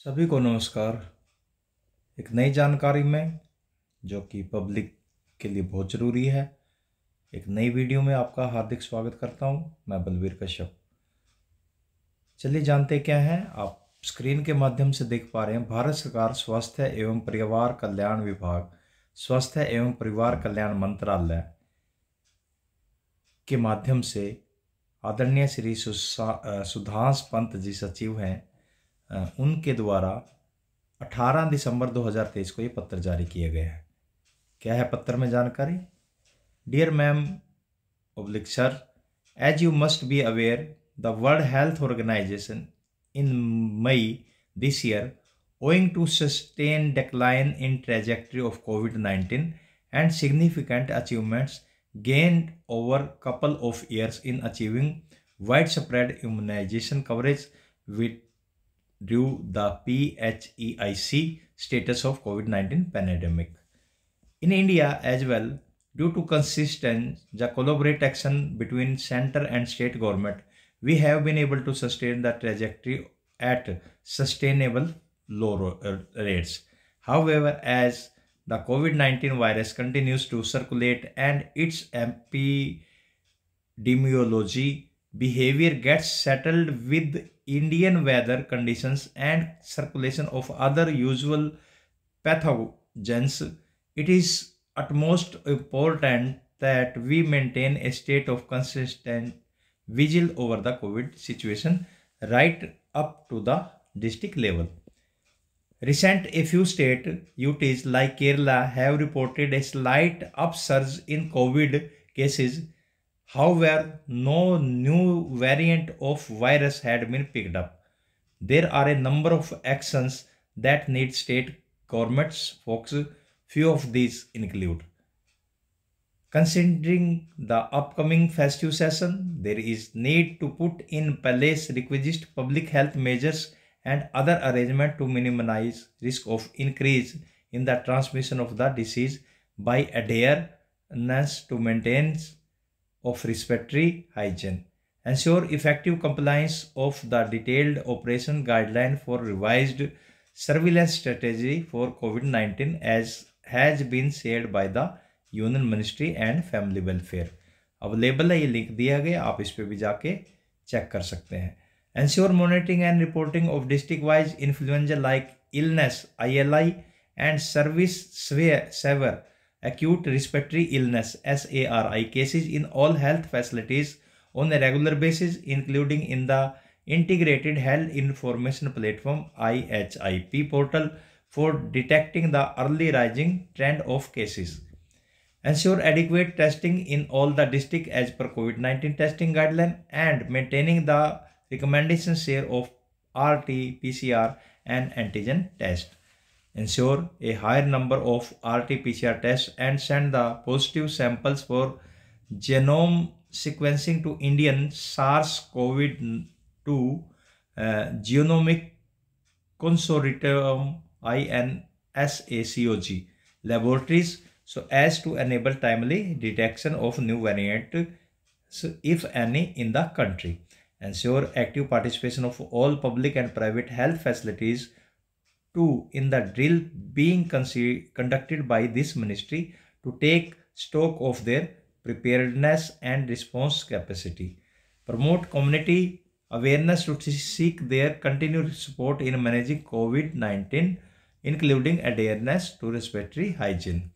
सभी को नमस्कार। एक नई जानकारी में जो कि पब्लिक के लिए बहुत ज़रूरी है, एक नई वीडियो में आपका हार्दिक स्वागत करता हूं। मैं बलवीर कश्यप। चलिए जानते क्या है। आप स्क्रीन के माध्यम से देख पा रहे हैं, भारत सरकार स्वास्थ्य एवं परिवार कल्याण विभाग, स्वास्थ्य एवं परिवार कल्याण मंत्रालय के माध्यम से आदरणीय श्री सुधांश पंत जी सचिव हैं, उनके द्वारा 18 दिसंबर 2023 को ये पत्र जारी किया गया है। क्या है पत्र में जानकारी? Dear ma'am oblique sir, as you must be aware, the World Health Organization in May this year, owing to sustained decline in trajectory of COVID-19 and significant achievements gained over couple of years in achieving widespread immunization coverage, withdrew the PHEIC status of COVID-19 pandemic. In India as well, due to consistent collaborative action between center and state government, we have been able to sustain the trajectory at sustainable low rates. However, as the COVID-19 virus continues to circulate and its epidemiology behavior gets settled with Indian weather conditions and circulation of other usual pathogens, it is utmost important that we maintain a state of consistent vigil over the COVID situation right up to the district level. Recent a few state UTs like Kerala have reported a slight upsurge in COVID cases. However, no new variant of virus had been picked up. There are a number of actions that need state governments focus. Few of these include: considering the upcoming festive season, there is need to put in place requisite public health measures and other arrangements to minimize risk of increase in the transmission of the disease by adherence to maintenance of respiratory hygiene. Ensure effective compliance of the detailed operation guideline for revised surveillance strategy for COVID-19 as has been shared by the union ministry and family welfare. Available है, ये link दिया गया, आप इस पे भी जाके check कर सकते हैं। Ensure monitoring and reporting of district wise influenza like illness ILI and service severe acute respiratory illness SARI cases in all health facilities on a regular basis, including in the integrated health information platform IHIP portal for detecting the early rising trend of cases. Ensure adequate testing in all the districts as per COVID-19 testing guideline and maintaining the recommendation share of RT, PCR and antigen test. Ensure a higher number of RT-PCR tests and send the positive samples for genome sequencing to Indian SARS-CoV-2 Genomic Consortium INSACOG laboratories so as to enable timely detection of new variants if any in the country. Ensure active participation of all public and private health facilities in the drill being conducted by this ministry to take stock of their preparedness and response capacity. Promote community awareness to seek their continued support in managing COVID-19, including adherence to respiratory hygiene.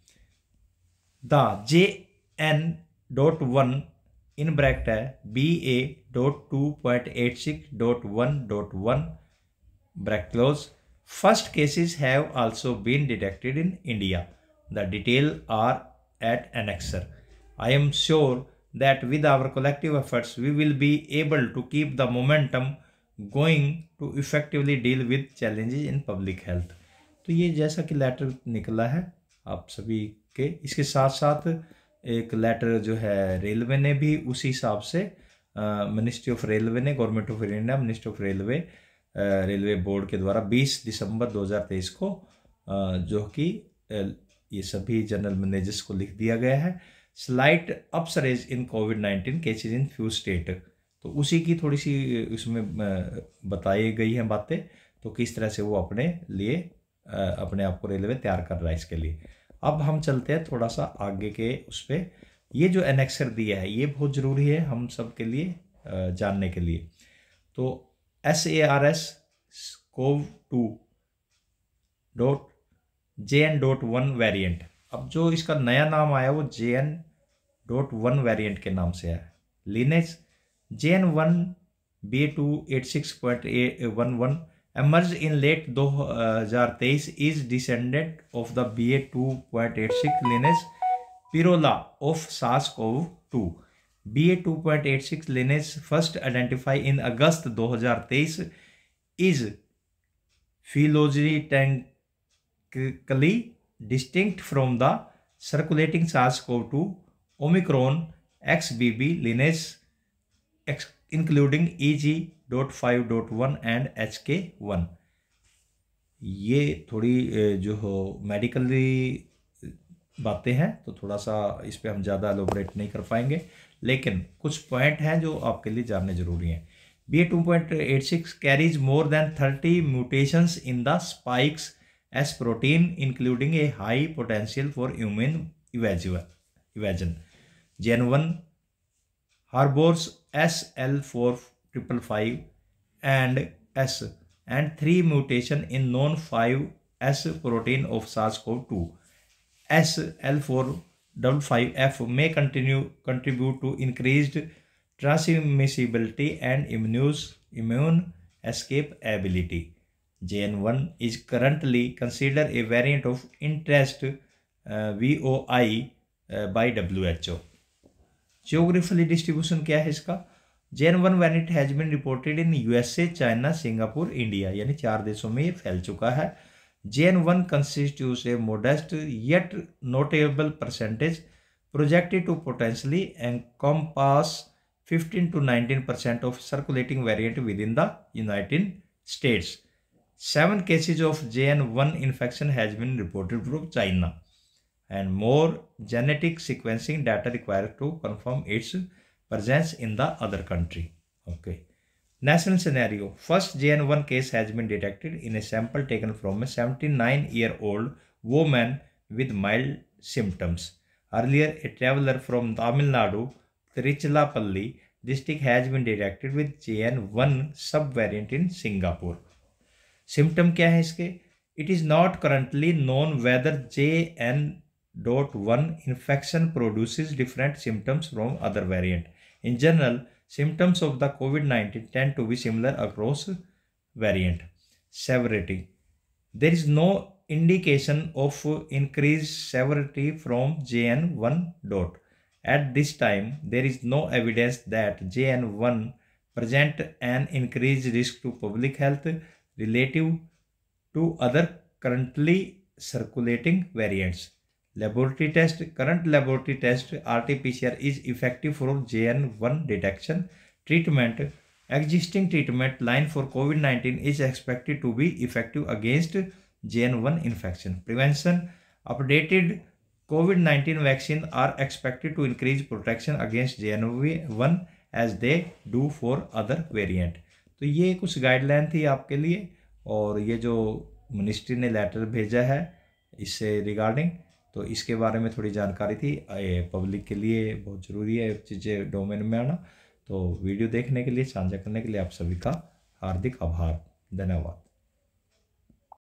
The JN.1 in bracket है BA.2.86.1.1 bracket close. First cases have also been detected in India. The details are at annexer. I am sure that with our collective efforts, we will be able to keep the momentum going to effectively deal with challenges in public health. तो ये जैसा कि letter निकला है आप सभी के, इसके साथ साथ एक लेटर जो है रेलवे ने भी उसी हिसाब से मिनिस्ट्री ऑफ रेलवे ने, government of India, ministry of railway, railway board के द्वारा 20 दिसंबर 2023 को जो कि ये सभी जनरल मैनेजर्स को लिख दिया गया है। स्लाइट अपसरेज इन कोविड-19 केसेज इन फ्यू स्टेट, तो उसी की थोड़ी सी इसमें बताई गई हैं बातें। तो किस तरह से वो अपने लिए अपने आप को रेलवे तैयार कर रहा है इसके लिए। अब हम चलते हैं थोड़ा सा आगे के उस पर। ये जो एनेक्सर दिया है ये बहुत ज़रूरी है हम सब के लिए जानने के लिए। तो SARS-CoV-2.JN.1 वेरिएंट, अब जो इसका नया नाम आया वो JN.1 वेरिएंट के नाम से है। Lineage JN1 BA286.11 emerged in late 2023 is descendant of the BA2.86 lineage Pyrola of SARS-CoV-2. BA2.86 lineage first identified in August 2023 is phylogenetically distinct from the circulating SARS-CoV-2 Omicron XBB lineage including EG.5.1 and HK1। ये थोड़ी जो हो medically बातें हैं तो थोड़ा सा इस पे हम ज़्यादा एलोबरेट नहीं कर पाएंगे, लेकिन कुछ पॉइंट हैं जो आपके लिए जानने जरूरी हैं। BA2.86 carries more than 30 mutations in the spikes S protein including A high potential for human evasion. JN1 harbors SL4555 and S and 3 mutation in known 5S protein of SARS-CoV-2. SL455F may contribute to increased transmissibility and immune escape ability. JN1 is currently considered a variant of interest VOI by WHO. Geographically distribution क्या है इसका? JN1 variant has been reported in USA, China, Singapore, India, यानी 4 देशों में ये फैल चुका है। JN1 constitutes a modest yet notable percentage projected to potentially encompass 15 to 19% of circulating variant within the United States. 7 cases of JN1 infection has been reported from China, and more genetic sequencing data required to confirm its presence in the other country. Okay. National scenario. First JN1 case has been detected in a sample taken from a 79-year-old woman with mild symptoms. Earlier, a traveler from Tamil Nadu, Tiruchirappalli district has been detected with JN1 subvariant in Singapore. Symptom क्या है इसके? It is not currently known whether JN.1 infection produces different symptoms from other variant. In general, symptoms of the COVID-19 tend to be similar across variant. Severity. There is no indication of increased severity from JN1. At this time, there is no evidence that JN1 present an increased risk to public health relative to other currently circulating variants. Laboratory test. Current laboratory test RT-PCR is effective for JN1 detection. Treatment. Existing treatment line for COVID-19 is expected to be effective against JN1 infection. Prevention. Updated COVID-19 vaccine are expected to increase protection against JN1 as they do for other variant. तो ये कुछ guideline थी आपके लिए, और ये जो ministry ने लेटर भेजा है इससे रिगार्डिंग, तो इसके बारे में थोड़ी जानकारी थी। पब्लिक के लिए बहुत ज़रूरी है चीज़ें डोमेन में आना। तो वीडियो देखने के लिए, साझा करने के लिए आप सभी का हार्दिक आभार, धन्यवाद।